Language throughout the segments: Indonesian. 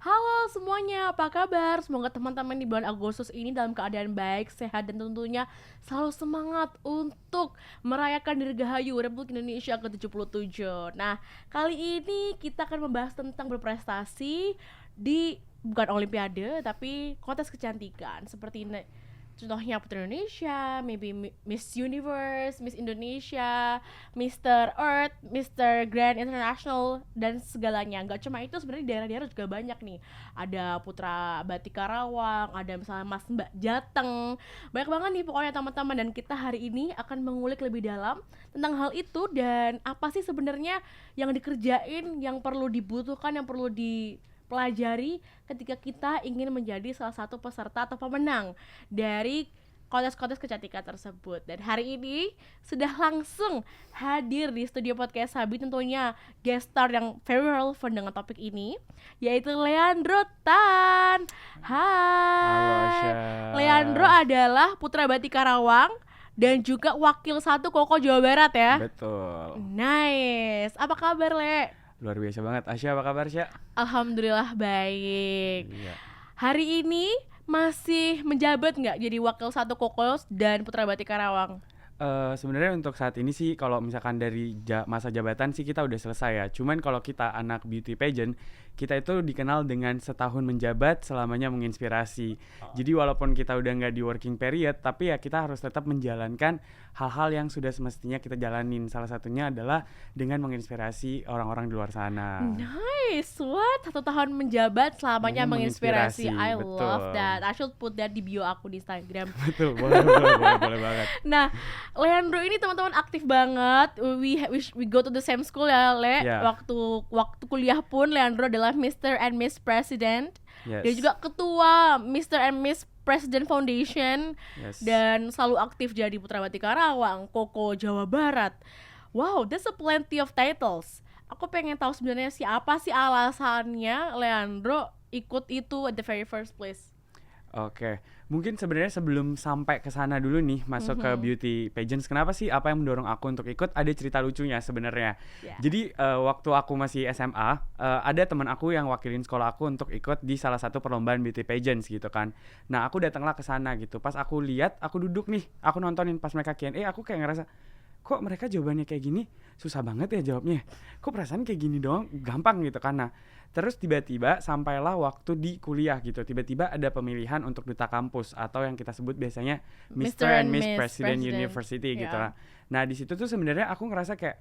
Halo semuanya, apa kabar? Semoga teman-teman di bulan Agustus ini dalam keadaan baik, sehat, dan tentunya selalu semangat untuk merayakan Dirgahayu Republik Indonesia ke-77. Nah, kali ini kita akan membahas tentang berprestasi di bukan Olimpiade, tapi kontes kecantikan seperti contohnya Putri Indonesia, maybe Miss Universe, Miss Indonesia, Mr. Earth, Mr. Grand International, dan segalanya. Gak cuma itu, sebenarnya di daerah-daerah juga banyak nih. Ada Putra Batik Karawang, ada misalnya Mas Mbak Jateng. Banyak banget nih pokoknya teman-teman, dan kita hari ini akan mengulik lebih dalam tentang hal itu dan apa sih sebenarnya yang dikerjain, yang perlu dibutuhkan, yang perlu pelajari ketika kita ingin menjadi salah satu peserta atau pemenang dari kontes-kontes kecantikan tersebut. Dan hari ini sudah langsung hadir di studio podcast Sabi tentunya guest star yang very relevant dengan topik ini, yaitu Leandro Tan. Halo Hai. Asya. Leandro adalah putra Batik Karawang dan juga wakil 1 Koko Jawa Barat ya. Betul. Nice. Apa kabar, Le? Luar biasa banget. Asya, apa kabar, Asya? Alhamdulillah baik. Iya. Hari ini masih menjabat nggak jadi wakil 1 Kokos dan Putra Batik Karawang? Sebenarnya untuk saat ini sih kalau misalkan dari masa jabatan sih kita udah selesai ya. Cuman kalau kita anak beauty pageant, kita itu dikenal dengan setahun menjabat selamanya menginspirasi. Jadi walaupun kita udah nggak di working period, tapi ya kita harus tetap menjalankan hal-hal yang sudah semestinya kita jalanin. Salah satunya adalah dengan menginspirasi orang-orang di luar sana. Nice, what? 1 tahun menjabat selamanya menginspirasi. I betul. love that. I should put that di bio aku di Instagram. Betul, boleh banget. Nah, Leandro ini teman-teman aktif banget. We go to the same school ya, Le. Yeah. Waktu kuliah pun Leandro adalah Mr. and Miss President. Yes. Dia juga ketua Mr. and Miss President Foundation. Yes. Dan selalu aktif jadi Putra Batik Karawang, Koko Jawa Barat. Wow, that's a plenty of titles. Aku pengen tahu sebenarnya siapa sih alasannya Leandro ikut itu at the very first place. Oke, mungkin sebenarnya sebelum sampai ke sana dulu nih masuk ke beauty pageants, kenapa sih apa yang mendorong aku untuk ikut? Ada cerita lucunya sebenarnya. Yeah. Jadi waktu aku masih SMA, ada teman aku yang wakilin sekolah aku untuk ikut di salah satu perlombaan beauty pageants gitu kan. Nah aku datanglah ke sana gitu. Pas aku lihat, aku duduk nih, aku nontonin pas mereka Q&A, aku kayak ngerasa kok mereka jawabannya kayak gini susah banget ya jawabnya, kok perasaan kayak gini doang gampang gitu kan. Nah terus tiba-tiba sampailah waktu di kuliah gitu, tiba-tiba ada pemilihan untuk duta kampus atau yang kita sebut biasanya Mr. and Miss President University gitu lah. Nah di situ tuh sebenarnya aku ngerasa kayak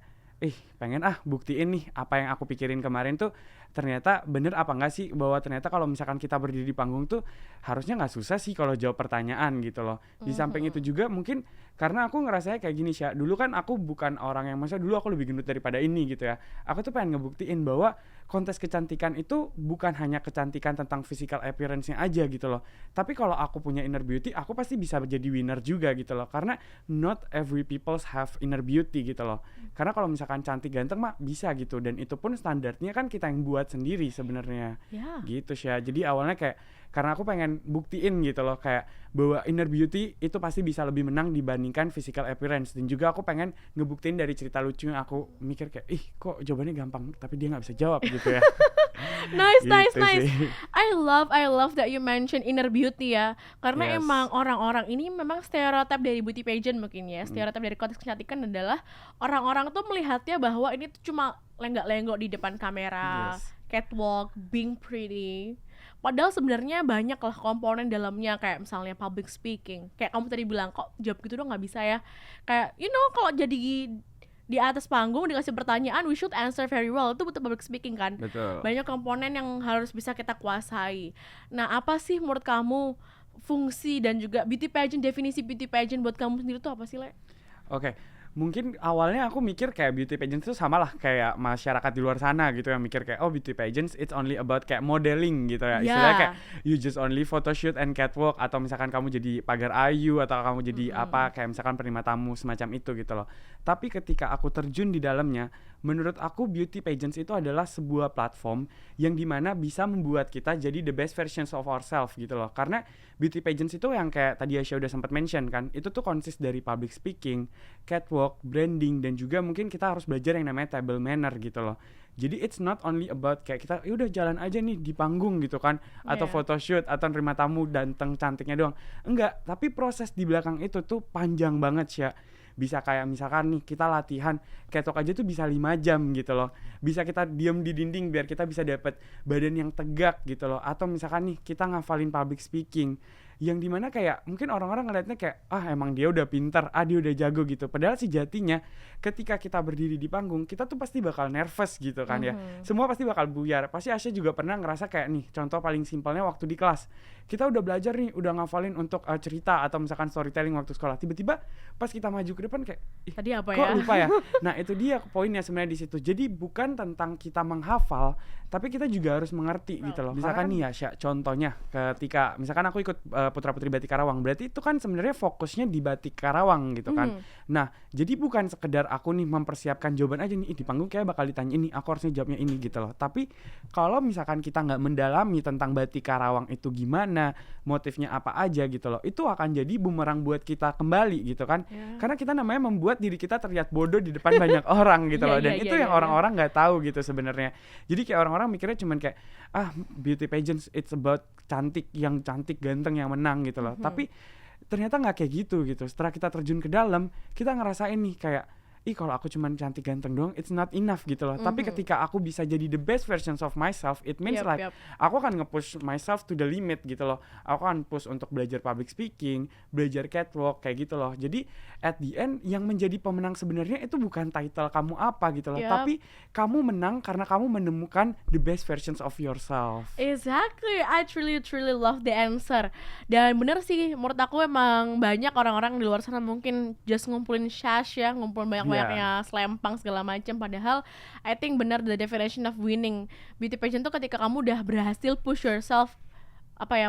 pengen buktiin nih apa yang aku pikirin kemarin tuh ternyata bener apa enggak sih, bahwa ternyata kalau misalkan kita berdiri di panggung tuh harusnya nggak susah sih kalau jawab pertanyaan gitu loh. Di samping itu juga mungkin karena aku ngerasanya kayak gini Syah, dulu kan aku bukan orang yang, maksudnya dulu aku lebih gendut daripada ini gitu ya. Aku tuh pengen ngebuktiin bahwa kontes kecantikan itu bukan hanya kecantikan tentang physical appearance-nya aja gitu loh, tapi kalau aku punya inner beauty, aku pasti bisa jadi winner juga gitu loh. Karena not every people have inner beauty gitu loh. Karena kalau misalkan cantik ganteng mah bisa gitu, dan itu pun standarnya kan kita yang buat sendiri sebenarnya. Gitu Syah. Jadi awalnya kayak karena aku pengen buktiin gitu loh, kayak bahwa inner beauty itu pasti bisa lebih menang dibandingkan physical appearance. Dan juga aku pengen ngebuktiin dari cerita lucu yang aku mikir kayak kok jawabannya gampang tapi dia gak bisa jawab gitu ya. Nice. Sih. I love that you mention inner beauty ya. Karena emang orang-orang ini memang stereotip dari beauty pageant mungkin ya. Stereotip dari kontes kecantikan adalah orang-orang tuh melihatnya bahwa ini tuh cuma lenggak-lenggok di depan kamera, catwalk, being pretty. Padahal sebenarnya banyak lah komponen dalamnya, kayak misalnya public speaking. Kayak kamu tadi bilang, kok jawab gitu dong gak bisa ya. Kayak kalau jadi di atas panggung dikasih pertanyaan, we should answer very well. Itu butuh public speaking kan. Betul. Banyak komponen yang harus bisa kita kuasai. Nah, apa sih menurut kamu fungsi dan juga beauty pageant, definisi beauty pageant buat kamu sendiri tuh apa sih, Le? Oke. Mungkin awalnya aku mikir kayak beauty pageant itu sama lah kayak masyarakat di luar sana gitu, yang mikir kayak beauty pageants it's only about kayak modeling gitu ya. Istilahnya kayak you just only photoshoot and catwalk, atau misalkan kamu jadi pagar ayu, atau kamu jadi apa kayak misalkan penerima tamu semacam itu gitu loh. Tapi ketika aku terjun di dalamnya, menurut aku beauty pageants itu adalah sebuah platform yang dimana bisa membuat kita jadi the best versions of ourselves gitu loh. Karena beauty pageants itu yang kayak tadi Asya udah sempat mention kan, itu tuh consist dari public speaking, catwalk, branding, dan juga mungkin kita harus belajar yang namanya table manner gitu loh. Jadi it's not only about kayak kita udah jalan aja nih di panggung gitu kan, atau Yeah. photoshoot atau nerima tamu ganteng cantiknya doang. Enggak, tapi proses di belakang itu tuh panjang banget sih ya. Bisa kayak misalkan nih kita latihan catwalk aja tuh bisa 5 jam gitu loh. Bisa kita diem di dinding biar kita bisa dapet badan yang tegak gitu loh. Atau misalkan nih kita ngafalin public speaking, yang dimana kayak mungkin orang-orang ngeliatnya kayak emang dia udah pintar, dia udah jago gitu. Padahal sejatinya ketika kita berdiri di panggung kita tuh pasti bakal nervous gitu kan ya. Semua pasti bakal buyar. Pasti Asya juga pernah ngerasa kayak nih, contoh paling simpelnya waktu di kelas kita udah belajar nih, udah ngafalin untuk cerita atau misalkan storytelling waktu sekolah, tiba-tiba pas kita maju ke depan kayak Tadi apa kok ya? lupa ya. Nah itu dia poinnya sebenarnya di situ. Jadi bukan tentang kita menghafal, tapi kita juga harus mengerti gitu loh. Misalkan nih ya Sya, contohnya ketika misalkan aku ikut Putra Putri Batik Karawang, berarti itu kan sebenarnya fokusnya di Batik Karawang gitu kan. Nah jadi bukan sekedar aku nih mempersiapkan jawaban aja nih, di panggung kayak bakal ditanya ini, aku harusnya jawabnya ini gitu loh. Tapi kalau misalkan kita nggak mendalami tentang Batik Karawang itu gimana, motifnya apa aja gitu loh, itu akan jadi bumerang buat kita kembali gitu kan. Karena kita namanya membuat diri kita terlihat bodoh di depan banyak orang gitu loh. Dan itu yang orang-orang nggak tahu gitu sebenarnya. Jadi kayak orang-orang mikirnya cuman kayak beauty pageants it's about cantik, yang cantik ganteng yang menang gitu loh. Tapi ternyata nggak kayak gitu. Setelah kita terjun ke dalam, kita ngerasain nih kayak kalau aku cuman cantik ganteng doang it's not enough gitu loh. Tapi ketika aku bisa jadi the best versions of myself, it means aku akan nge-push myself to the limit gitu loh. Aku akan push untuk belajar public speaking, belajar catwalk kayak gitu loh. Jadi at the end yang menjadi pemenang sebenarnya itu bukan title kamu apa gitu loh, tapi kamu menang karena kamu menemukan the best versions of yourself. Exactly, I truly love the answer. Dan bener sih, menurut aku emang banyak orang-orang di luar sana mungkin just ngumpulin shash ya, ngumpulin banyak-banyaknya selempang segala macam. Padahal I think benar the definition of winning beauty pageant tuh ketika kamu udah berhasil push yourself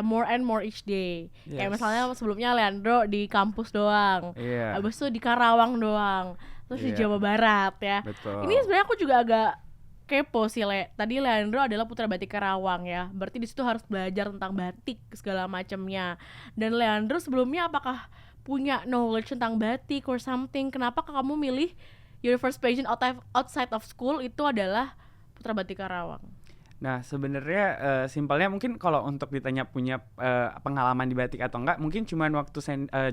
more and more each day. Kayak misalnya sebelumnya Leandro di kampus doang, abis itu di Karawang doang, terus di Jawa Barat ya. Betul. Ini sebenarnya aku juga agak kepo sih, tadi Leandro adalah putra batik Karawang ya, berarti di situ harus belajar tentang batik segala macamnya. Dan Leandro sebelumnya apakah punya knowledge tentang batik or something? Kenapa kamu milih your first pageant outside of school itu adalah putra batik Karawang? Nah sebenarnya simpelnya mungkin kalau untuk ditanya punya pengalaman di batik atau enggak, mungkin cuman waktu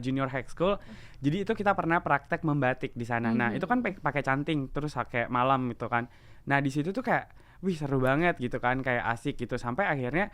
junior high school. Jadi itu kita pernah praktek membatik di sana. Nah itu kan pakai canting terus kayak malam gitu kan. Nah di situ tuh kayak wih seru banget gitu kan, kayak asik gitu. Sampai akhirnya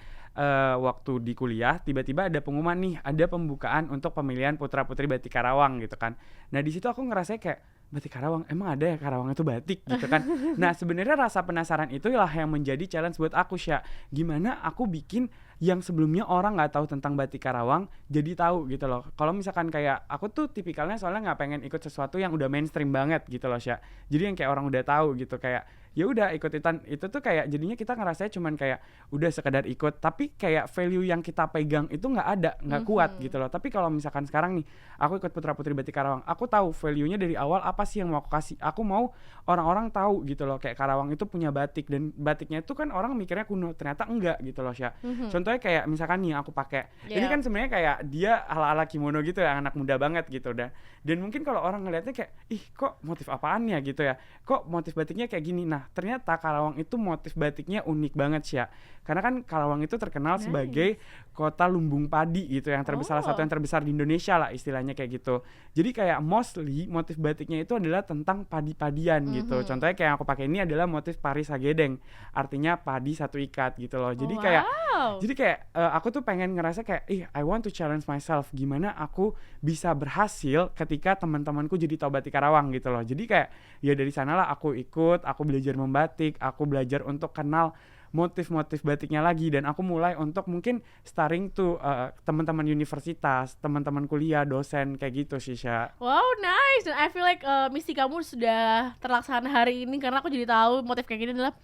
waktu di kuliah tiba-tiba ada pengumuman nih, ada pembukaan untuk pemilihan putra putri batik Karawang gitu kan. Nah di situ aku ngerasa kayak batik Karawang, emang ada ya Karawang itu batik gitu kan. Nah sebenarnya rasa penasaran itulah yang menjadi challenge buat aku Sya. Gimana aku bikin yang sebelumnya orang nggak tahu tentang batik Karawang jadi tahu gitu loh. Kalau misalkan kayak aku tuh tipikalnya soalnya nggak pengen ikut sesuatu yang udah mainstream banget gitu loh Sya. Jadi yang kayak orang udah tahu gitu, kayak ya udah ikut-ikutan itu tuh kayak jadinya kita ngerasanya cuman kayak udah sekedar ikut, tapi kayak value yang kita pegang itu nggak ada, nggak kuat gitu loh. Tapi kalau misalkan sekarang nih aku ikut putra putri batik Karawang, aku tahu value-nya dari awal apa sih yang mau aku kasih. Aku mau orang-orang tahu gitu loh, kayak Karawang itu punya batik, dan batiknya itu kan orang mikirnya kuno, ternyata enggak gitu loh Sya. Contohnya kayak misalkan nih aku pakai ini kan sebenarnya kayak dia ala-ala kimono gitu ya, anak muda banget gitu dan mungkin kalau orang ngelihatnya kayak ih kok motif apaan ya gitu ya, kok motif batiknya kayak gini. Nah ternyata Karawang itu motif batiknya unik banget Sya, karena kan Karawang itu terkenal sebagai kota lumbung padi gitu, yang salah satu yang terbesar di Indonesia lah istilahnya kayak gitu. Jadi kayak mostly motif batiknya itu adalah tentang padi-padian gitu. Contohnya kayak yang aku pakai ini adalah motif pari sagedeng, artinya padi satu ikat gitu loh. Jadi kayak aku tuh pengen ngerasa kayak I want to challenge myself, gimana aku bisa berhasil ketika teman-temanku jadi tahu batik Karawang gitu loh. Jadi kayak ya dari sanalah aku ikut, aku belajar membatik, aku belajar untuk kenal motif-motif batiknya lagi, dan aku mulai untuk mungkin starring tuh teman-teman universitas, teman-teman kuliah, dosen kayak gitu sih Sya. Wow, nice. Dan I feel like misi kamu sudah terlaksana hari ini, karena aku jadi tahu motif kayak gini adalah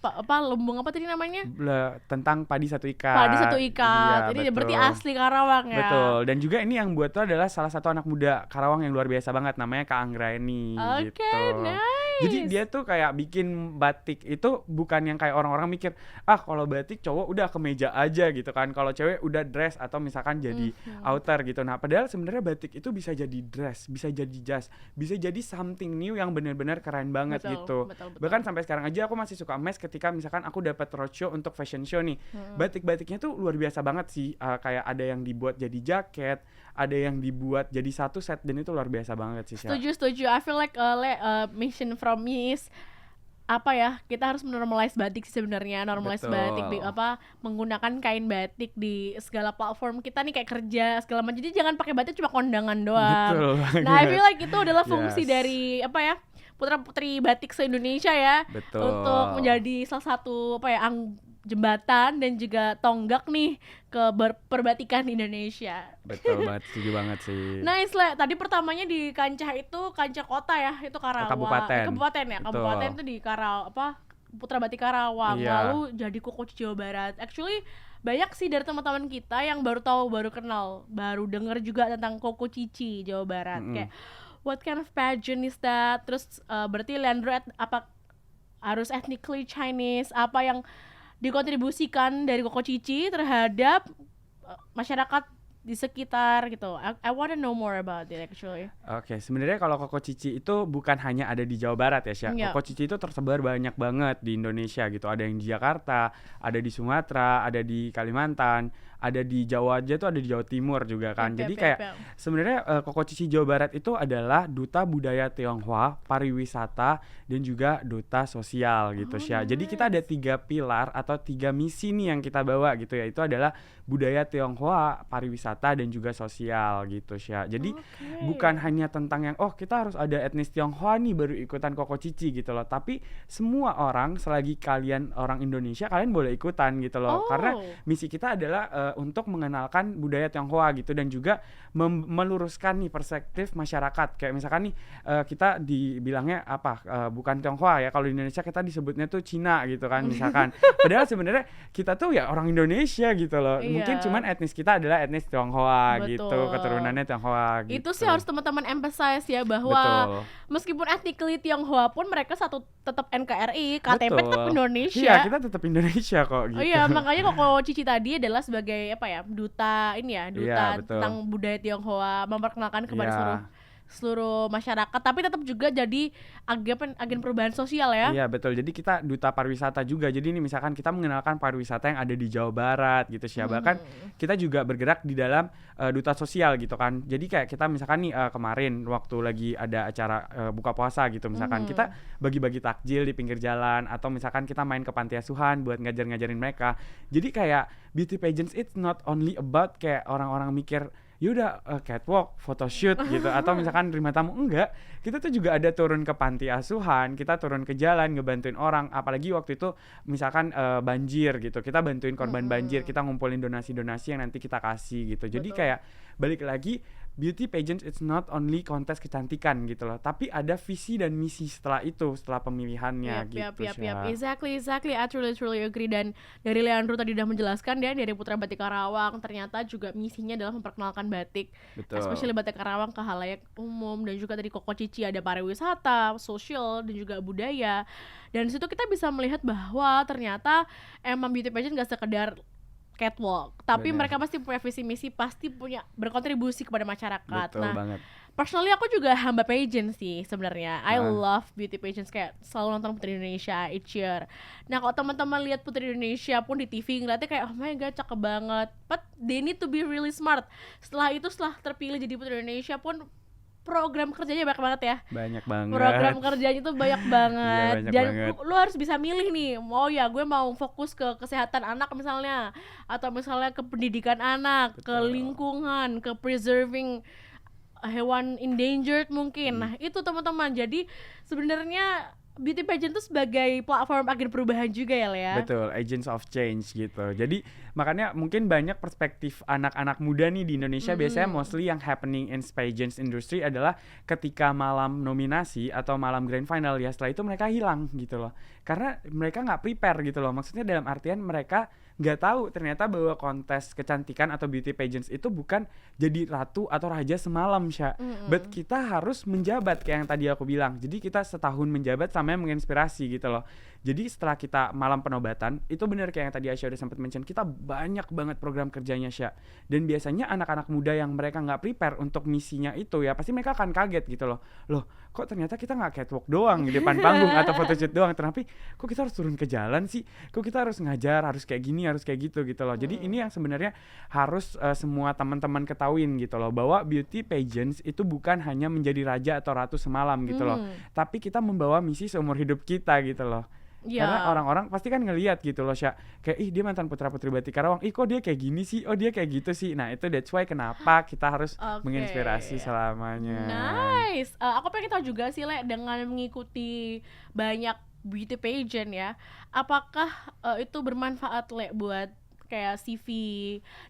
lumbung apa tadi namanya? Tentang padi satu ikat. Padi satu ikat. Iya, ini berarti asli Karawang ya. Betul. Dan juga ini yang buat tuh adalah salah satu anak muda Karawang yang luar biasa banget, namanya Kak Anggraeni gitu. Oke, nice. Jadi dia tuh kayak bikin batik itu bukan yang kayak orang-orang mikir, ah kalau batik cowok udah kemeja aja gitu kan, kalau cewek udah dress atau misalkan jadi outer gitu. Nah padahal sebenarnya batik itu bisa jadi dress, bisa jadi jas, bisa jadi something new yang benar-benar keren banget Betul, gitu. betul, betul. Bahkan sampai sekarang aja aku masih suka emes ketika misalkan aku dapat roadshow untuk fashion show nih. Batik-batiknya tuh luar biasa banget sih. Kayak ada yang dibuat jadi jaket, ada yang dibuat jadi satu set, dan itu luar biasa banget sih. Syah. Setuju. I feel like mission from me is apa ya, kita harus normalize batik sih sebenarnya, normalize Betul. batik menggunakan kain batik di segala platform kita nih, kayak kerja segala macam. Jadi jangan pakai batik cuma kondangan doang. Betul Nah, I banget. feel like itu adalah fungsi Yes. dari apa ya, putra-putri batik se-Indonesia ya, Betul. untuk menjadi salah satu apa ya, jembatan dan juga tonggak nih ke perbatikan di Indonesia. Betul banget, setuju banget sih. Nice Le, tadi pertamanya di kancah itu, kancah kota ya, itu Karawang. Kabupaten. Kabupaten ya, Betul. kabupaten itu di Putra Batik Karawang. Iya. Lalu jadi Koko Cici Jawa Barat. Actually banyak sih dari teman-teman kita yang baru tahu, baru kenal, baru denger juga tentang Koko Cici Jawa Barat. Kayak what kind of pageant is that? Terus berarti Leandro apa harus ethnically Chinese? Apa yang dikontribusikan dari Koko Cici terhadap masyarakat di sekitar gitu. I wanna know more about it actually. Oke, sebenarnya kalau Koko Cici itu bukan hanya ada di Jawa Barat ya, Syah. Iya. Koko Cici itu tersebar banyak banget di Indonesia gitu. Ada yang di Jakarta, ada di Sumatera, ada di Kalimantan, ada di Jawa aja tuh, ada di Jawa Timur juga kan. Yap, Jadi yap, kayak yap. sebenarnya Koko Cici Jawa Barat itu adalah duta budaya Tionghoa, pariwisata, dan juga duta sosial gitu, Syah. Jadi kita ada 3 pilar atau 3 misi nih yang kita bawa gitu ya. Itu adalah budaya Tionghoa, pariwisata, dan juga sosial gitu, Syah. Jadi bukan hanya tentang yang kita harus ada etnis Tionghoa nih baru ikutan Koko Cici gitu loh, tapi semua orang, selagi kalian orang Indonesia, kalian boleh ikutan gitu loh. Karena misi kita adalah untuk mengenalkan budaya Tionghoa gitu, dan juga meluruskan nih perspektif masyarakat. Kayak misalkan nih kita dibilangnya bukan Tionghoa ya, kalau di Indonesia kita disebutnya tuh Cina gitu kan misalkan. Padahal sebenarnya kita tuh ya orang Indonesia gitu loh. Iya. Mungkin cuman etnis kita adalah etnis Tionghoa gitu, Betul. keturunannya Tionghoa gitu. Itu sih harus teman-teman emphasize ya, bahwa Betul. meskipun ethnically Tionghoa pun mereka tetap NKRI, KTP tetap Betul. Indonesia. Iya, kita tetap Indonesia kok gitu. Oh iya, makanya Koko Cici tadi adalah sebagai apa ya, duta duta Iya, betul. tentang budaya Tionghoa, memperkenalkan kepada Iya. seluruh masyarakat, tapi tetap juga jadi agen perubahan sosial ya. Iya betul, jadi kita duta pariwisata juga. Jadi ini misalkan kita mengenalkan pariwisata yang ada di Jawa Barat gitu sih. Bahkan kita juga bergerak di dalam duta sosial gitu kan. Jadi kayak kita misalkan nih kemarin waktu lagi ada acara buka puasa gitu, misalkan kita bagi-bagi takjil di pinggir jalan, atau misalkan kita main ke panti asuhan buat ngajarin mereka. Jadi kayak beauty pageants it's not only about kayak orang-orang mikir yaudah catwalk, photoshoot gitu, atau misalkan terima tamu. Enggak, kita tuh juga ada turun ke panti asuhan, kita turun ke jalan ngebantuin orang. Apalagi waktu itu misalkan banjir gitu, kita bantuin korban banjir, kita ngumpulin donasi-donasi yang nanti kita kasih gitu. Jadi kayak balik lagi, beauty pageants it's not only kontes kecantikan gitu loh, tapi ada visi dan misi setelah itu, setelah pemilihannya gitu. Syah. Exactly. I truly agree. Dan dari Leandro tadi udah menjelaskan dia dari Putra Batik Karawang, ternyata juga misinya adalah memperkenalkan batik, Betul. especially batik Karawang ke halayak umum. Dan juga tadi Koko Cici ada pariwisata, sosial, dan juga budaya. Dan di situ kita bisa melihat bahwa ternyata emang beauty pageant gak sekedar catwalk, tapi Bener. mereka pasti punya visi misi, pasti punya berkontribusi kepada masyarakat. Betul Nah, banget. personally aku juga hamba pageant sih sebenarnya. I love beauty pageants, kayak selalu nonton Putri Indonesia each year. Nah, kalau teman-teman lihat Putri Indonesia pun di TV ngeliatnya kayak oh my god cakep banget. But they need to be really smart. Setelah terpilih jadi Putri Indonesia pun program kerjanya banyak banget ya. Banyak banget. Program kerjanya tuh banyak banget. Iya, banyak Dan banget. lu harus bisa milih nih, gue mau fokus ke kesehatan anak misalnya, atau misalnya ke pendidikan anak, ke lingkungan, ke preserving hewan endangered mungkin. Nah, itu teman-teman. Jadi sebenarnya beauty pageant itu sebagai platform agen perubahan juga ya, Lea. Betul, agents of change gitu. Jadi makanya mungkin banyak perspektif anak-anak muda nih di Indonesia biasanya mostly yang happening in pageants industry adalah ketika malam nominasi atau malam grand final ya, setelah itu mereka hilang gitu loh. Karena mereka nggak prepare gitu loh. Maksudnya dalam artian mereka nggak tahu ternyata bahwa kontes kecantikan atau beauty pageants itu bukan jadi ratu atau raja semalam, Sya. But kita harus menjabat kayak yang tadi aku bilang. Jadi kita setahun menjabat sama yang menginspirasi gitu loh. Jadi setelah kita malam penobatan, itu benar kayak yang tadi Asya udah sempat mention, kita banyak banget program kerjanya, Sya. Dan biasanya anak-anak muda yang mereka nggak prepare untuk misinya itu ya, pasti mereka akan kaget gitu loh. Loh, kok ternyata kita nggak catwalk doang di depan panggung atau photoshoot doang, tapi kok kita harus turun ke jalan sih? Kok kita harus ngajar, harus kayak gini, harus kayak gitu loh. Jadi ini yang sebenarnya harus semua teman-teman ketahuin gitu loh, bahwa beauty pageants itu bukan hanya menjadi raja atau ratu semalam gitu loh, tapi kita membawa misi seumur hidup kita gitu loh. Karena orang-orang pasti kan ngelihat gitu loh, Sya, kayak ih dia mantan putra putri Batik Karawang, ih kok dia kayak gini sih, oh dia kayak gitu sih. Nah itu that's why kenapa kita harus menginspirasi selamanya. Nice. Aku pengen tahu juga sih, Le, dengan mengikuti banyak beauty pageant ya, apakah itu bermanfaat, Le, buat kayak CV?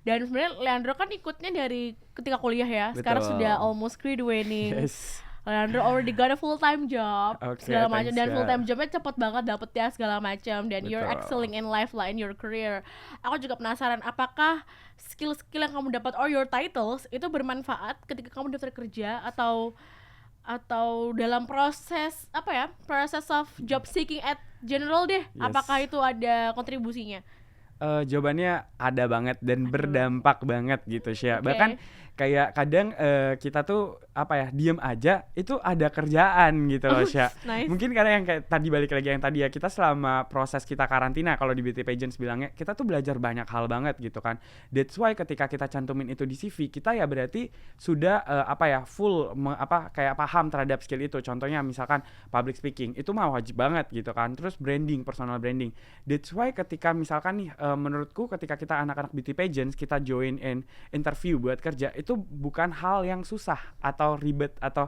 Dan sebenarnya Leandro kan ikutnya dari ketika kuliah ya. Sekarang Betul. sudah almost graduating. Yes. Leandro already got a full time job, Okay, segala macam, thanks, dan Kak. full time jobnya cepet banget dapet ya segala macam, dan you're Betul. excelling in life lah, in your career. Aku juga penasaran, apakah skill-skill yang kamu dapat or your titles itu bermanfaat ketika kamu daftar kerja atau dalam proses apa ya, process of job seeking at general deh? Yes. Apakah itu ada kontribusinya? Jawabannya ada banget dan berdampak banget gitu, Sya. Bahkan kayak kadang kita tuh apa ya, diem aja itu ada kerjaan gitu loh, Sya. Nice. Mungkin karena yang kayak tadi, balik lagi yang tadi ya, kita selama proses kita karantina, kalau di beauty pageants bilangnya, kita tuh belajar banyak hal banget gitu kan. That's why ketika kita cantumin itu di CV kita ya berarti sudah full kayak paham terhadap skill itu. Contohnya misalkan public speaking itu mah wajib banget gitu kan. Terus branding, personal branding. That's why ketika misalkan nih menurutku ketika kita anak-anak beauty pageants kita join in interview buat kerja, itu bukan hal yang susah atau ribet atau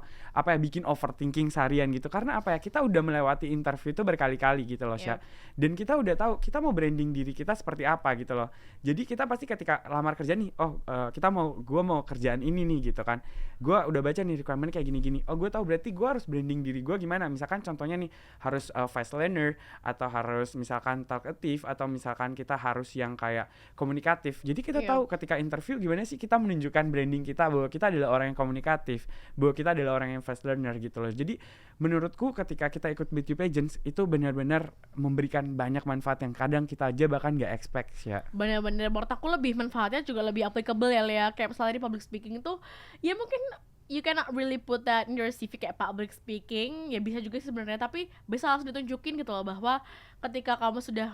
bikin overthinking seharian gitu. Karena kita udah melewati interview itu berkali-kali gitu loh, Sya. Dan kita udah tahu kita mau branding diri kita seperti apa gitu loh. Jadi kita pasti ketika lamar kerja nih, gue mau kerjaan ini nih gitu kan. Gue udah baca nih requirement kayak gini-gini. Oh, gue tahu berarti gue harus branding diri gue gimana. Misalkan contohnya nih harus fast learner, atau harus misalkan talkative, atau misalkan kita harus yang kayak komunikatif. Jadi kita tahu ketika interview gimana sih kita menunjukkan branding kita bahwa kita adalah orang yang komunikatif, bahwa kita adalah orang yang fast learner gitu loh. Jadi menurutku ketika kita ikut beauty pageants itu benar-benar memberikan banyak manfaat yang kadang kita aja bahkan nggak expect, ya. Bener-bener menurut aku lebih manfaatnya juga lebih applicable ya, Lea. Kayak misalnya di public speaking itu ya mungkin you cannot really put that in your CV kayak public speaking, ya bisa juga sih sebenarnya, tapi bisa langsung ditunjukin gitu loh bahwa ketika kamu sudah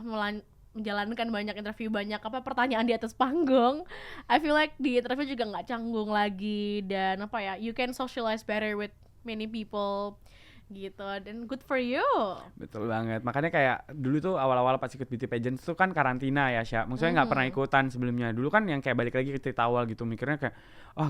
menjalankan banyak interview, banyak pertanyaan di atas panggung, I feel like di interview juga nggak canggung lagi, dan you can socialize better with many people gitu, dan good for you. Betul banget. Makanya kayak dulu tuh awal-awal pas ikut beauty pageants tuh kan karantina ya, Sya. Maksudnya nggak pernah ikutan sebelumnya. Dulu kan yang kayak balik lagi ke cerita awal gitu, mikirnya kayak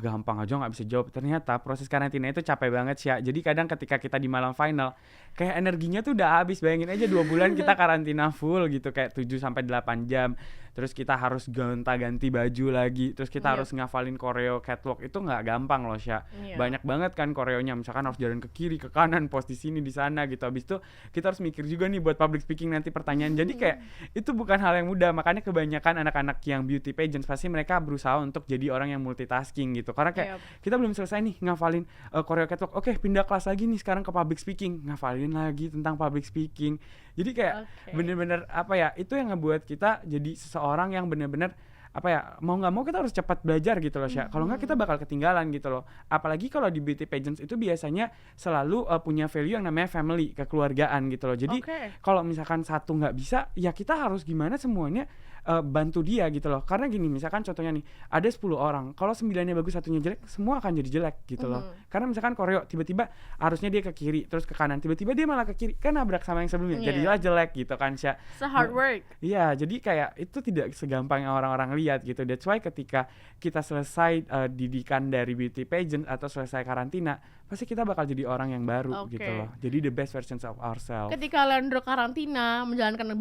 gampang aja nggak bisa jawab. Ternyata proses karantina itu capek banget, Sya. Jadi kadang ketika kita di malam final kayak energinya tuh udah habis. Bayangin aja 2 bulan kita karantina full gitu, kayak 7-8 jam. Terus kita harus gonta-ganti baju lagi. Terus kita harus ngafalin koreo catwalk. Itu nggak gampang loh, Sya. Banyak banget kan koreonya. Misalkan harus jalan ke kiri, ke kanan, pos di sini, di sana gitu. Habis itu kita harus mikir juga nih buat public speaking nanti pertanyaan. Jadi kayak itu bukan hal yang mudah. Makanya kebanyakan anak-anak yang beauty pageants pasti mereka berusaha untuk jadi orang yang multitasking gitu. Karena kayak kita belum selesai nih ngafalin koreo catwalk. Oke, pindah kelas lagi nih sekarang ke public speaking. Ngafalin lagi tentang public speaking. Jadi kayak bener-bener itu yang ngebuat kita jadi seseorang yang bener-bener mau nggak mau kita harus cepat belajar gitu loh, Sya. Kalau nggak kita bakal ketinggalan gitu loh. Apalagi kalau di beauty pageants itu biasanya selalu punya value yang namanya family, kekeluargaan gitu loh. Jadi kalau misalkan satu nggak bisa, ya kita harus gimana semuanya bantu dia gitu loh. Karena gini, misalkan contohnya nih ada 10 orang, kalau 9-nya bagus, satunya jelek, semua akan jadi jelek gitu loh. Karena misalkan koreo tiba-tiba harusnya dia ke kiri terus ke kanan, tiba-tiba dia malah ke kiri, kan nabrak sama yang sebelumnya, jadilah jelek gitu kan, Sya. It's a hard work. Iya, jadi kayak itu tidak segampang yang orang-orang lihat gitu. That's why ketika kita selesai didikan dari beauty pageant atau selesai karantina, pasti kita bakal jadi orang yang baru gitu loh. Jadi the best versions of ourselves. Ketika Leandro karantina, menjalankan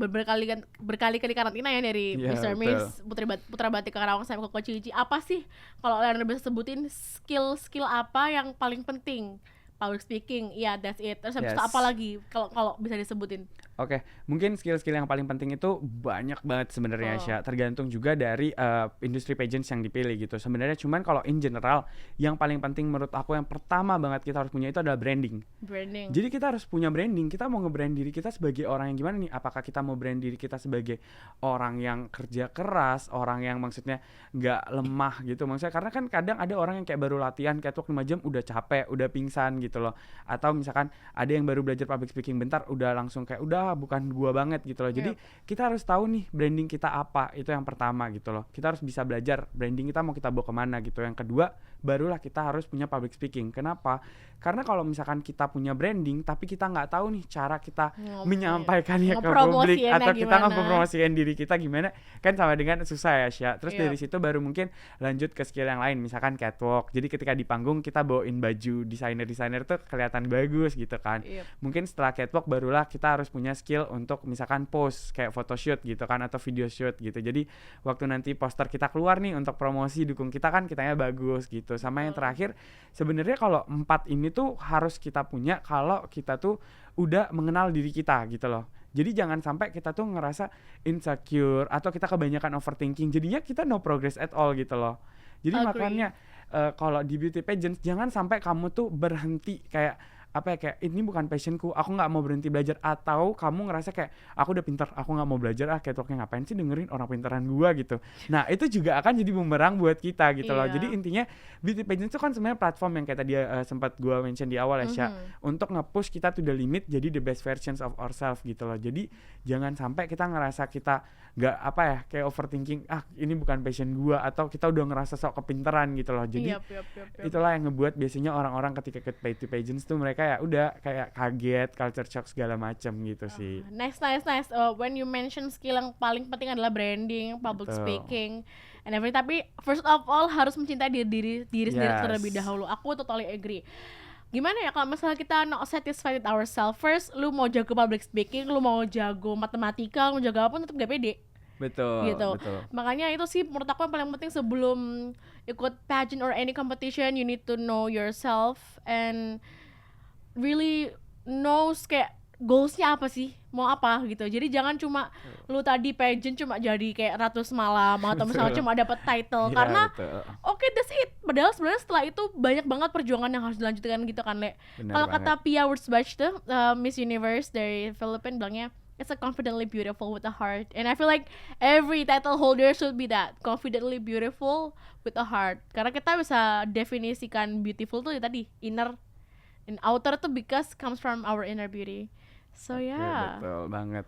berkali-kali karantina ya, dari Mr. Miss, Putra Batik Karawang sampai ke Coach Cici, apa sih kalau Leandro bisa sebutin skill apa yang paling penting public speaking, iya that's it. Terus habis itu Yes. apa lagi kalau bisa disebutin? Oke, mungkin skill-skill yang paling penting itu banyak banget sebenarnya, Oh. Sya. Tergantung juga dari industri pageants yang dipilih gitu. Sebenarnya cuman kalau in general, yang paling penting menurut aku yang pertama banget kita harus punya itu adalah branding. Branding. Jadi kita harus punya branding. Kita mau nge-brand diri kita sebagai orang yang gimana nih? Apakah kita mau brand diri kita sebagai orang yang kerja keras, orang yang maksudnya nggak lemah gitu. Maksudnya karena kan kadang ada orang yang kayak baru latihan catwalk 5 jam udah capek, udah pingsan gitu loh. Atau misalkan ada yang baru belajar public speaking bentar udah langsung kayak udah bukan gua banget gitu loh. Jadi kita harus tahu nih branding kita apa. Itu yang pertama gitu loh. Kita harus bisa belajar branding kita mau kita bawa kemana gitu. Yang kedua barulah kita harus punya public speaking. Kenapa? Karena kalau misalkan kita punya branding tapi kita nggak tahu nih cara kita menyampaikannya ke publik ngepromosiinnya atau kita gimana. ngepromosikan diri kita gimana, kan sama dengan susah ya, Sya. Terus Yep. dari situ baru mungkin lanjut ke skill yang lain, misalkan catwalk. Jadi ketika di panggung kita bawain baju desainer tuh kelihatan bagus gitu kan. Yep. Mungkin setelah catwalk barulah kita harus punya skill untuk misalkan pose kayak photoshoot gitu kan atau video shoot gitu. Jadi waktu nanti poster kita keluar nih untuk promosi dukung kita kan kitanya bagus gitu. Sama yang terakhir sebenarnya kalau 4 ini tuh harus kita punya kalau kita tuh udah mengenal diri kita gitu loh. Jadi jangan sampai kita tuh ngerasa insecure atau kita kebanyakan overthinking. Jadinya kita no progress at all gitu loh. Jadi Agree. makanya kalau di beauty pageants jangan sampai kamu tuh berhenti kayak apa ya, kayak ini bukan passionku, aku nggak mau berhenti belajar, atau kamu ngerasa kayak aku udah pintar, aku nggak mau belajar catwalknya, ngapain sih dengerin orang pintaran gua gitu. Nah itu juga akan jadi bumerang buat kita gitu loh. Iya. Jadi intinya beauty pageants itu kan sebenarnya platform yang kayak tadi sempat gua mention di awal ya, Sya, untuk nge-push kita to the limit jadi the best versions of ourselves gitu loh. Jadi jangan sampai kita ngerasa kita nggak apa ya, kayak overthinking, ini bukan passion gua, atau kita udah ngerasa sok kepintaran gitu loh. Jadi Yep. itulah yang ngebuat biasanya orang-orang ketika ikut beauty pageants tuh mereka ya udah kayak kaget, culture shock segala macam gitu sih. Nice. When you mention skill yang paling penting adalah branding, public Betul. speaking, and everything. Tapi first of all harus mencintai diri sendiri Yes. terlebih dahulu. Aku totally agree. Gimana ya kalau misalnya kita not satisfied with ourselves, first lu mau jago public speaking, lu mau jago matematika, lu mau jago apa tetap gak pede. Betul, Gitu. betul. Makanya itu sih menurut aku yang paling penting sebelum ikut pageant or any competition, you need to know yourself and really knows kayak goalsnya apa sih, mau apa gitu. Jadi jangan cuma lu tadi pageant cuma jadi kayak Ratu Semalam atau misalnya Betul. cuma dapat title Iya, karena betul. oke, that's it. Padahal sebenarnya setelah itu banyak banget perjuangan yang harus dilanjutkan gitu kan, Le. Benar Kalau banget. kata Pia Wurtzbach tuh, Miss Universe dari Philippines bilangnya, it's a confidently beautiful with a heart. And I feel like every title holder should be that, confidently beautiful with a heart. Karena kita bisa definisikan beautiful tuh ya tadi, inner and outer tuh because comes from our inner beauty. So Oke, yeah. betul banget.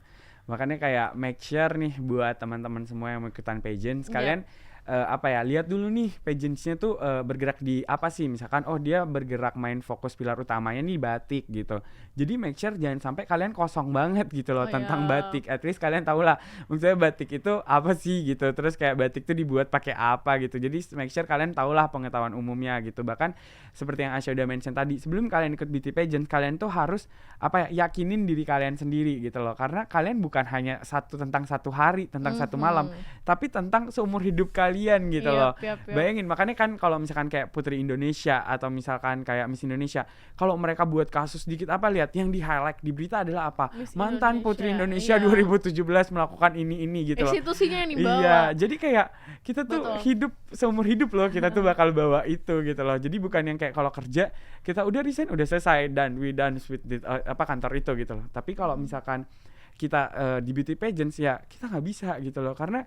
Makanya kayak make sure nih buat teman-teman semua yang mau ikutan pageant, sekalian apa ya, lihat dulu nih pageantsnya tuh bergerak di apa sih. Misalkan dia bergerak main fokus pilar utamanya nih batik gitu. Jadi make sure jangan sampai kalian kosong banget gitu loh tentang batik. At least kalian tahu lah maksudnya batik itu apa sih gitu. Terus kayak batik tuh dibuat pakai apa gitu. Jadi make sure kalian tahu lah pengetahuan umumnya gitu. Bahkan seperti yang Asya udah mention tadi, sebelum kalian ikut beauty pageant, kalian tuh harus apa ya, yakinin diri kalian sendiri gitu loh. Karena kalian bukan hanya tentang satu hari, tentang satu malam, tapi tentang seumur hidup kalian gitu loh. Yep. Bayangin, makanya kan kalau misalkan kayak Putri Indonesia atau misalkan kayak Miss Indonesia, kalau mereka buat kasus dikit apa, lihat yang di highlight di berita adalah apa? Miss Mantan Putri Indonesia iya. 2017 melakukan ini gitu loh. Institusinya yang dibawa. Iya, jadi kayak kita tuh Betul. hidup seumur hidup loh, kita tuh bakal bawa itu gitu loh. Jadi bukan yang kayak kalau kerja kita udah resign udah selesai dan we done with kantor itu gitu loh. Tapi kalau misalkan kita di beauty pageants ya kita nggak bisa gitu loh, karena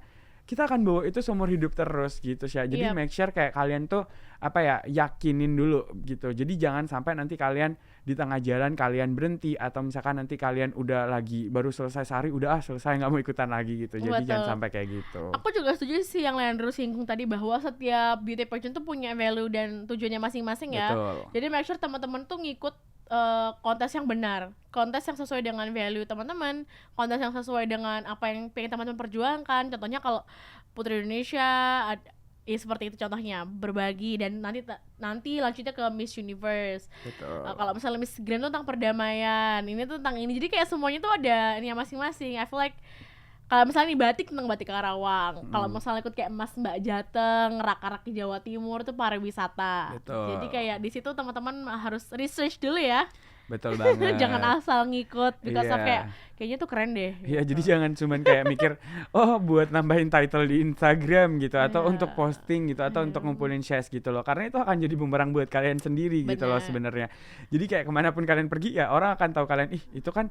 kita akan bawa itu seumur hidup terus gitu sih. Jadi Yep. make sure kayak kalian tuh apa ya, yakinin dulu gitu. Jadi jangan sampai nanti kalian di tengah jalan kalian berhenti, atau misalkan nanti kalian udah lagi baru selesai sehari udah selesai nggak mau ikutan lagi gitu. Jadi Betul. jangan sampai kayak gitu. Aku juga setuju sih yang Leandro singgung tadi bahwa setiap beauty pageant tuh punya value dan tujuannya masing-masing ya. Betul. Jadi make sure teman-teman tuh ngikut kontes yang benar, kontes yang sesuai dengan value teman-teman, kontes yang sesuai dengan apa yang pengen teman-teman perjuangkan. Contohnya kalau Putri Indonesia ya seperti itu contohnya, berbagi, dan nanti lanjutnya ke Miss Universe. Betul. Kalau misalnya Miss Grand tuh tentang perdamaian, ini tuh tentang ini. Jadi kayak semuanya tuh ada ini masing-masing. I feel like Kalau misalnya nih batik tentang batik Karawang, kalau Mm, misalnya ikut kayak emas Mbak Jateng, rak-rak di Jawa Timur itu pariwisata. Jadi betul. kayak di situ teman-teman harus research dulu ya. Betul Jangan banget. asal ngikut because of kayak Iya. kayaknya tuh keren deh Iya, jadi gitu. jangan cuman kayak mikir, oh buat nambahin title di Instagram gitu, atau Iya. untuk posting gitu, atau untuk Iya. ngumpulin shares gitu loh. Karena itu akan jadi bumerang buat kalian sendiri gitu loh Benar. sebenarnya. Jadi kayak kemanapun kalian pergi ya orang akan tahu kalian, ih itu kan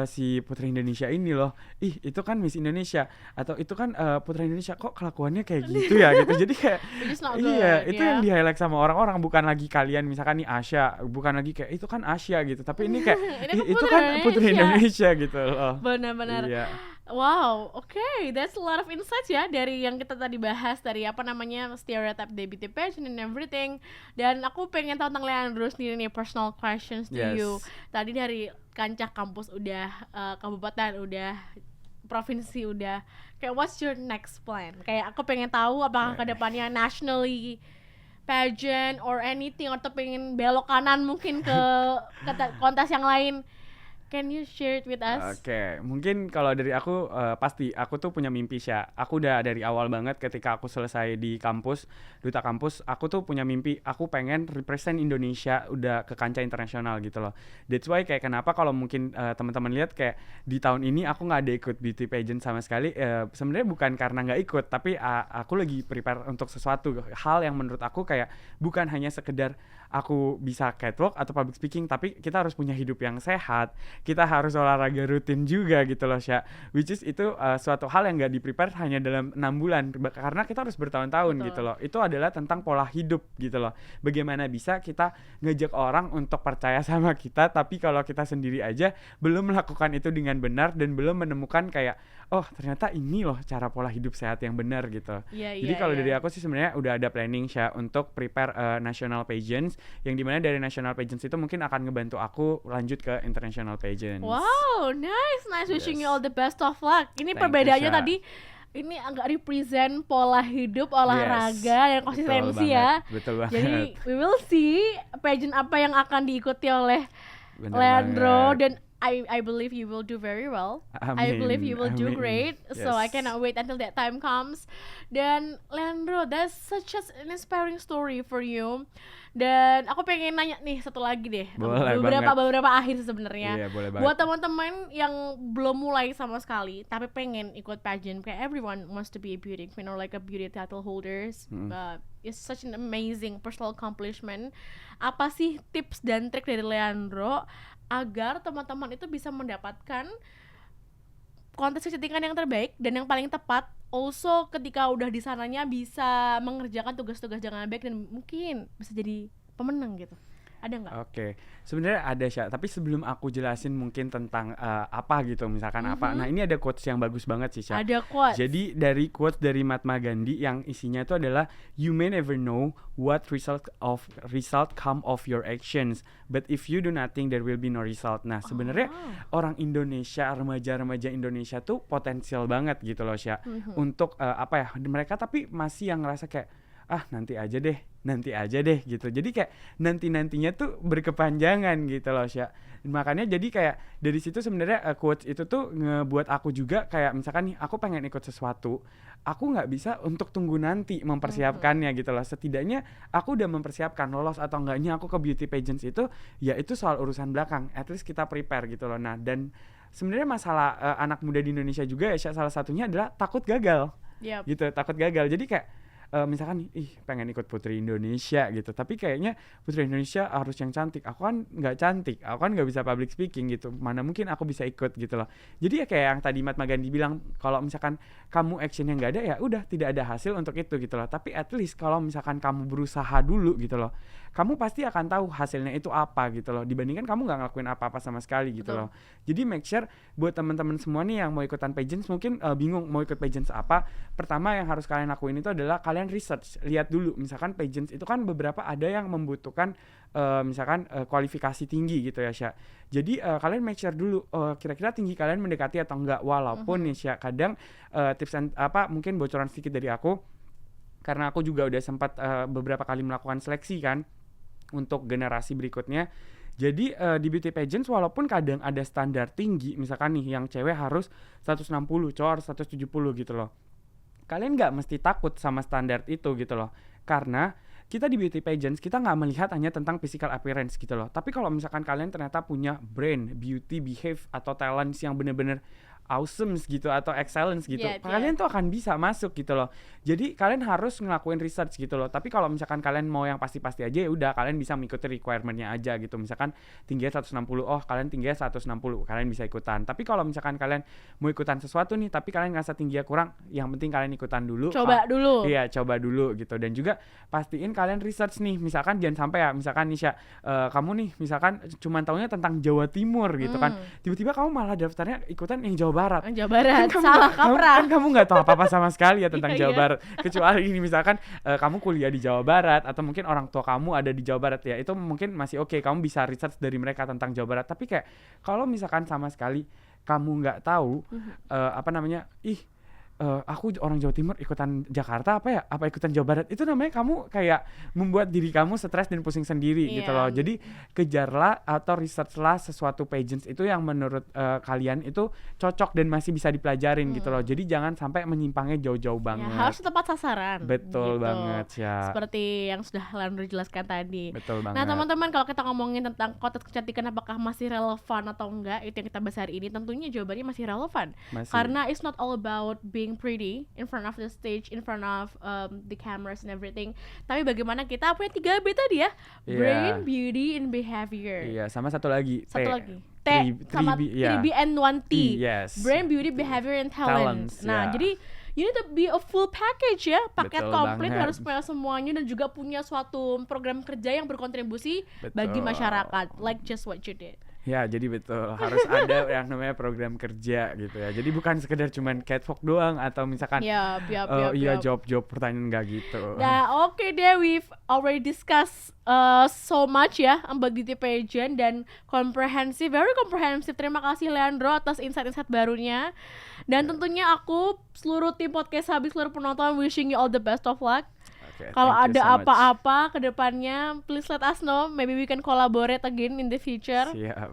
si Putri Indonesia ini loh, ih itu kan Miss Indonesia, atau itu kan Putri Indonesia, kok kelakuannya kayak gitu ya gitu. Jadi kayak Which is not iya, good itu yang ya. di highlight sama orang-orang, bukan lagi kalian misalkan nih Asia, bukan lagi kayak itu kan Asia gitu, tapi ini kayak Ini ih kan itu Putri kan Putri Indonesia. Indonesia gitu loh. Benar-benar. Iya. Wow, okay, that's a lot of insights ya dari yang kita tadi bahas, dari apa namanya stereotype the beauty pageant and everything. Dan aku pengen tahu tentang Leandro sendiri nih, personal questions to you. Yes. Tadi dari kancah kampus udah, kabupaten udah, provinsi udah. Kayak what's your next plan? Kayak aku pengen tahu apakah Oke. kedepannya nationally pageant or anything, atau pengen belok kanan mungkin ke kontes yang lain. Can you share it with us? Oke, mungkin kalau dari aku pasti aku tuh punya mimpi Sya. Aku udah dari awal banget ketika aku selesai di kampus, duta kampus, aku tuh punya mimpi. Aku pengen represent Indonesia udah ke kancah internasional gitu loh. That's why kayak kenapa kalau mungkin teman-teman lihat kayak di tahun ini aku nggak ada ikut beauty pageant sama sekali. Sebenarnya bukan karena nggak ikut, tapi aku lagi prepare untuk sesuatu hal yang menurut aku kayak bukan hanya sekedar aku bisa catwalk atau public speaking, tapi kita harus punya hidup yang sehat, kita harus olahraga rutin juga gitu loh Sya, which is itu suatu hal yang gak di-prepare hanya dalam 6 bulan, karena kita harus bertahun-tahun Betul. gitu loh. Itu adalah tentang pola hidup gitu loh, bagaimana bisa kita ngejak orang untuk percaya sama kita, tapi kalau kita sendiri aja belum melakukan itu dengan benar dan belum menemukan kayak oh ternyata ini loh cara pola hidup sehat yang benar gitu. Iya, Jadi iya, kalau iya. dari aku sih sebenarnya udah ada planning Sya untuk prepare national pageants, yang dimana dari national pageants itu mungkin akan ngebantu aku lanjut ke international pageants. Wow, nice, nice. Wishing you Yes. all the best of luck. Ini Thank you, perbedaannya Sha. tadi, ini agak represent pola hidup, Yes. olahraga, dan Betul konsistensi banget. ya. Betul banget. Jadi we will see pageant apa yang akan diikuti oleh Bener Leandro, banget. dan I believe you will do very well. I believe you will do Amin. great. So I Yes. cannot wait until that time comes. Dan Leandro, that's such an inspiring story for you. Dan aku pengen nanya nih satu lagi deh. Boleh beberapa akhir sebenarnya. Iya, boleh banget. Buat teman-teman yang belum mulai sama sekali tapi pengen ikut pageant, kayak everyone wants to be a beauty queen or like a beauty title holders. It's such an amazing personal accomplishment. Apa sih tips dan trik dari Leandro agar teman-teman itu bisa mendapatkan kontes kecantikan yang terbaik dan yang paling tepat, also ketika udah di sananya bisa mengerjakan tugas-tugas dengan baik dan mungkin bisa jadi pemenang gitu. Ada nggak? Oke, sebenarnya ada Sya, tapi sebelum aku jelasin mungkin tentang apa gitu, misalkan apa. Nah, ini ada quotes yang bagus banget sih Sya. Ada quotes. Jadi dari quotes dari Mahatma Gandhi yang isinya itu adalah you may never know what result come of your actions, but if you do nothing there will be no result. Nah, sebenarnya orang Indonesia, remaja-remaja Indonesia tuh potensial banget gitu loh Sya. Untuk apa ya? Mereka tapi masih yang ngerasa kayak nanti aja deh gitu. Jadi kayak nantinya tuh berkepanjangan gitu loh Sya. Makanya jadi kayak dari situ sebenarnya quotes itu tuh ngebuat aku juga kayak misalkan nih aku pengen ikut sesuatu, aku nggak bisa untuk tunggu nanti mempersiapkannya gitu loh. Setidaknya aku udah mempersiapkan, lolos atau enggaknya aku ke beauty pageants itu ya itu soal urusan belakang. At least kita prepare gitu loh. Nah, dan sebenarnya masalah anak muda di Indonesia juga ya Sya, salah satunya adalah takut gagal. Yep. Gitu, takut gagal. Jadi kayak misalkan pengen ikut Putri Indonesia gitu, tapi kayaknya Putri Indonesia harus yang cantik, aku kan nggak cantik, aku kan nggak bisa public speaking gitu, mana mungkin aku bisa ikut gitu loh. Jadi ya kayak yang tadi Mahatma Gandhi bilang, kalau misalkan kamu actionnya nggak ada ya udah tidak ada hasil untuk itu gitu loh. Tapi at least kalau misalkan kamu berusaha dulu gitu loh, kamu pasti akan tahu hasilnya itu apa gitu loh, dibandingkan kamu nggak ngelakuin apa-apa sama sekali gitu. Betul. loh. Jadi make sure buat teman-teman semua nih yang mau ikutan pageants, mungkin bingung mau ikut pageants apa, pertama yang harus kalian lakuin itu adalah kalian research, lihat dulu misalkan pageants itu kan beberapa ada yang membutuhkan misalkan kualifikasi tinggi gitu ya Sya. Jadi kalian make sure dulu kira-kira tinggi kalian mendekati atau enggak, walaupun nih Sya kadang tips and mungkin bocoran sedikit dari aku, karena aku juga udah sempat beberapa kali melakukan seleksi kan untuk generasi berikutnya. Jadi di beauty pageants walaupun kadang ada standar tinggi, misalkan nih yang cewek harus 160, cowok harus 170 gitu loh. Kalian nggak mesti takut sama standar itu gitu loh. Karena kita di beauty pageants, kita nggak melihat hanya tentang physical appearance gitu loh. Tapi kalau misalkan kalian ternyata punya brain, beauty, behave, atau talents yang bener-bener awesome gitu atau excellence gitu, kalian tuh akan bisa masuk gitu loh. Jadi kalian harus ngelakuin research gitu loh. Tapi kalau misalkan kalian mau yang pasti-pasti aja, ya udah kalian bisa mengikuti requirement-nya aja gitu. Misalkan tingginya 160, oh kalian tingginya 160, kalian bisa ikutan. Tapi kalau misalkan kalian mau ikutan sesuatu nih, tapi kalian ngerasa tingginya kurang, yang penting kalian ikutan dulu. Coba dulu. Iya, coba dulu gitu. Dan juga pastiin kalian research nih. Misalkan jangan sampai ya, misalkan Nisha, kamu nih misalkan cuman taunya tentang Jawa Timur gitu kan. Tiba-tiba kamu malah daftarnya ikutan yang Jawa Barat. Jawa Barat, Kan salah kaprah. kamu nggak tahu apa-apa sama sekali ya tentang Jawa Barat. Kecuali ini misalkan kamu kuliah di Jawa Barat atau mungkin orang tua kamu ada di Jawa Barat, ya itu mungkin masih oke, kamu bisa research dari mereka tentang Jawa Barat. Tapi kayak kalau misalkan sama sekali kamu nggak tahu aku orang Jawa Timur ikutan Jakarta apa ikutan Jawa Barat, itu namanya kamu kayak membuat diri kamu stres dan pusing sendiri gitu loh. Jadi kejarlah atau researchlah sesuatu pageants itu yang menurut kalian itu cocok dan masih bisa dipelajarin gitu loh. Jadi jangan sampai menyimpangnya jauh-jauh banget. Harus tepat sasaran. Betul gitu. banget ya. Seperti yang sudah Leandro jelaskan tadi. Betul banget. Nah teman-teman, kalau kita ngomongin tentang kontes kecantikan apakah masih relevan atau enggak, itu yang kita bahas hari ini, tentunya jawabannya masih relevan. Karena it's not all about being pretty in front of the stage, in front of the cameras and everything. Tapi bagaimana kita punya 3B tadi ya, brain, beauty, and behavior. Iya, sama satu lagi. T sama 3B and 1T. Yes. Brain, beauty, behavior, and talents. Nah, jadi you need to be a full package ya, paket komplit, harus punya semuanya dan juga punya suatu program kerja yang berkontribusi bagi masyarakat, like just what you did. Ya, jadi betul, harus ada yang namanya program kerja gitu ya. Jadi bukan sekedar cuman catwalk doang atau misalkan jawab pertanyaan, enggak gitu. Nah, oke deh, we've already discussed so much ya about beauty pageant dan very comprehensive. Terima kasih Leandro atas insight-insight barunya. Dan tentunya aku, seluruh tim podcast Habis, seluruh penonton, wishing you all the best of luck. Kalau ada apa-apa ke depannya, please let us know. Maybe we can collaborate again in the future. Siap.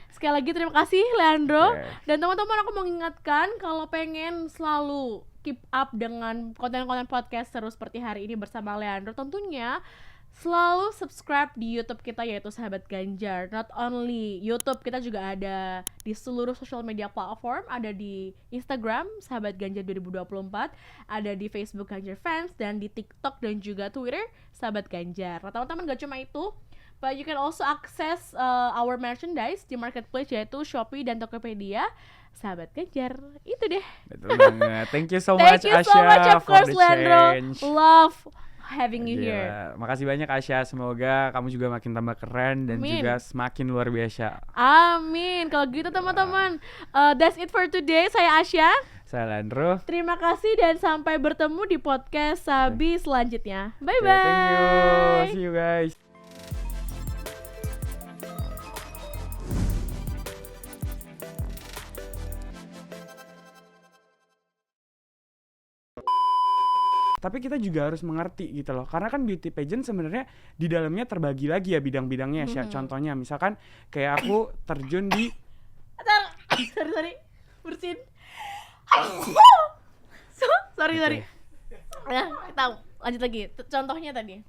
Sekali lagi terima kasih Leandro. Dan teman-teman, aku mengingatkan kalau pengen selalu keep up dengan konten-konten podcast seru seperti hari ini bersama Leandro, tentunya selalu subscribe di YouTube kita, yaitu Sahabat Ganjar. Not only YouTube, kita juga ada di seluruh social media platform. Ada di Instagram Sahabat Ganjar 2024, ada di Facebook Ganjar Fans, dan di TikTok dan juga Twitter Sahabat Ganjar. Nah teman-teman, gak cuma itu, but you can also access our merchandise di marketplace, yaitu Shopee dan Tokopedia Sahabat Ganjar. Itu deh. Betul banget. Thank you so much Asya, of course, for the Leandro. change. Love having you here. Makasih banyak Asya, semoga kamu juga makin tambah keren dan juga semakin luar biasa. Amin. Kalau gitu teman-teman, that's it for today. Saya Asya. Saya Leandro. Terima kasih dan sampai bertemu di podcast Sabi selanjutnya. Bye bye. Thank you. See you guys. Tapi kita juga harus mengerti gitu loh, karena kan beauty pageant sebenarnya di dalamnya terbagi lagi ya bidang-bidangnya ya. Contohnya misalkan kayak aku terjun di sorry bersin. sorry. Ya, kita lanjut lagi. Contohnya tadi.